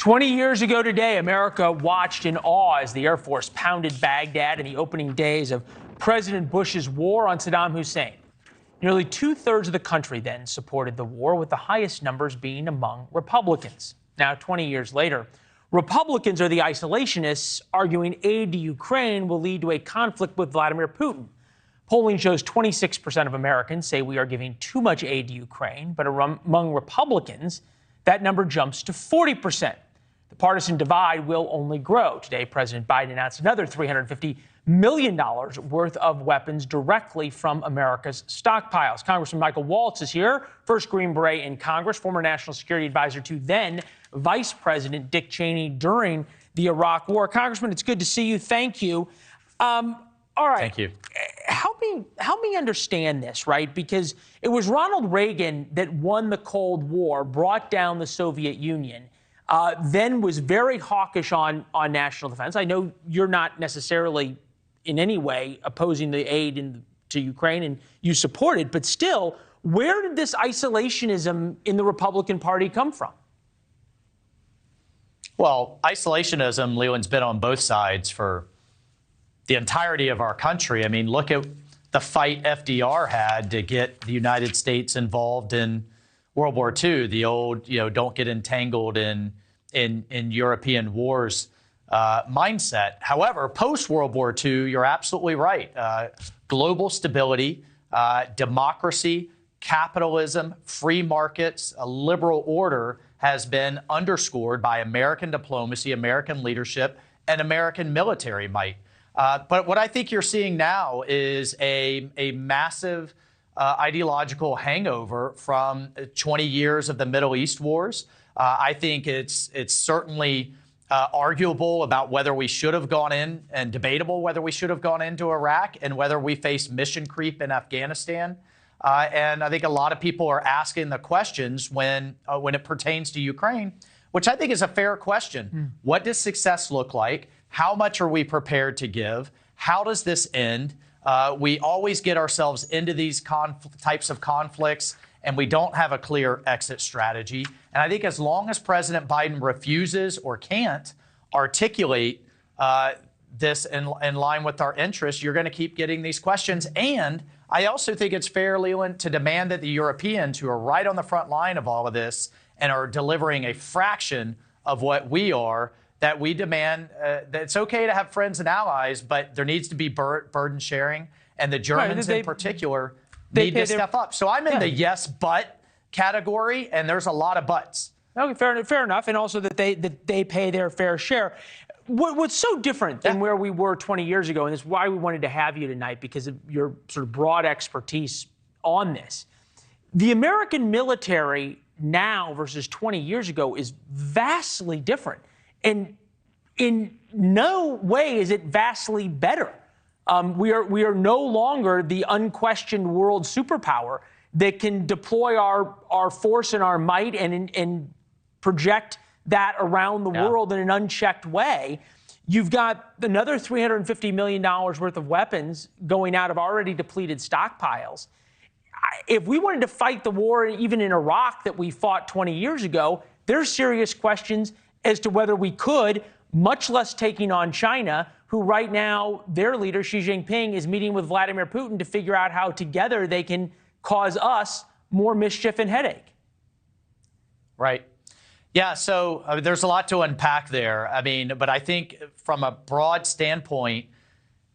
20 years ago today, America watched in awe as the Air Force pounded Baghdad in the opening days of President Bush's war on Saddam Hussein. Nearly two-thirds of the country then supported the war, with the highest numbers being among Republicans. Now, 20 years later, Republicans are the isolationists, arguing aid to Ukraine will lead to a conflict with Vladimir Putin. Polling shows 26% of Americans say we are giving too much aid to Ukraine, but among Republicans, that number jumps to 40%. The partisan divide will only grow. Today, President Biden announced another $350 million worth of weapons directly from America's stockpiles. Congressman Michael Waltz is here, first Green Beret in Congress, former national security advisor to then Vice President Dick Cheney during the Iraq War. Congressman, it's good to see you. Thank you. All right. Thank you. Help me understand this, right? Because it was Ronald Reagan that won the Cold War, brought down the Soviet Union, then was very hawkish on national defense. I know you're not necessarily in any way opposing the aid to Ukraine, and you support it, but still, where did this isolationism in the Republican Party come from? Well, isolationism, Leland's been on both sides for the entirety of our country. I mean, look at the fight FDR had to get the United States involved in World War II, the old, don't get entangled in European wars mindset. However, post-World War II, you're absolutely right. Global stability, democracy, capitalism, free markets, a liberal order has been underscored by American diplomacy, American leadership, and American military might. But what I think you're seeing now is a massive ideological hangover from 20 years of the Middle East wars. I think it's certainly arguable about whether we should have gone in, and debatable whether we should have gone into Iraq, and whether we face mission creep in Afghanistan. And I think a lot of people are asking the questions when it pertains to Ukraine, which I think is a fair question. What does success look like? How much are we prepared to give? How does this end? We always get ourselves into these types of conflicts, and we don't have a clear exit strategy. And I think as long as President Biden refuses or can't articulate this in line with our interests, you're going to keep getting these questions. And I also think it's fair, Leland, to demand that the Europeans, who are right on the front line of all of this and are delivering a fraction of what we are, that we demand that it's okay to have friends and allies, but there needs to be burden sharing. And the Germans in particular need to step up. So I'm in the yes, but category, and there's a lot of buts. Okay, fair enough. And also that they pay their fair share. What's so different than where we were 20 years ago, and this is why we wanted to have you tonight, because of your sort of broad expertise on this. The American military now versus 20 years ago is vastly different. And in no way is it vastly better. We are no longer the unquestioned world superpower that can deploy our force and our might and project that around the world in an unchecked way. You've got another $350 million worth of weapons going out of already depleted stockpiles. If we wanted to fight the war even in Iraq that we fought 20 years ago, there's serious questions as to whether we could, much less taking on China, who right now, their leader, Xi Jinping, is meeting with Vladimir Putin to figure out how together they can cause us more mischief and headache. Right. Yeah, so there's a lot to unpack there. I mean, but I think from a broad standpoint,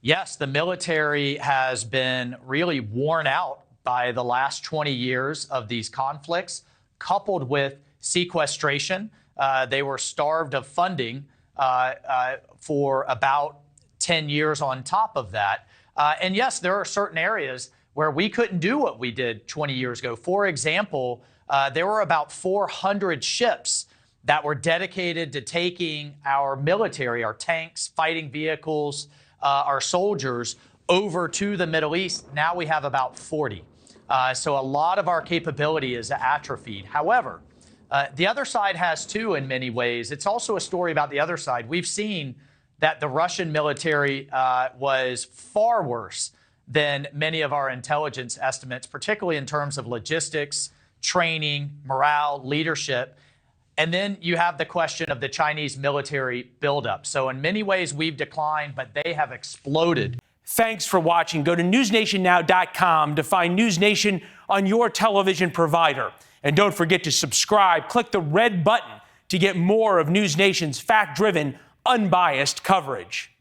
yes, the military has been really worn out by the last 20 years of these conflicts, coupled with sequestration. They were starved of funding for about 10 years on top of that. And yes, there are certain areas where we couldn't do what we did 20 years ago. For example, there were about 400 ships that were dedicated to taking our military, our tanks, fighting vehicles, our soldiers over to the Middle East. Now we have about 40. So a lot of our capability is atrophied. However, the other side has too, in many ways. It's also a story about the other side. We've seen that the Russian military was far worse than many of our intelligence estimates, particularly in terms of logistics, training, morale, leadership. And then you have the question of the Chinese military buildup. So in many ways, we've declined, but they have exploded. Thanks for watching. Go to newsnationnow.com to find News Nation on your television provider. And don't forget to subscribe. Click the red button to get more of News Nation's fact-driven, unbiased coverage.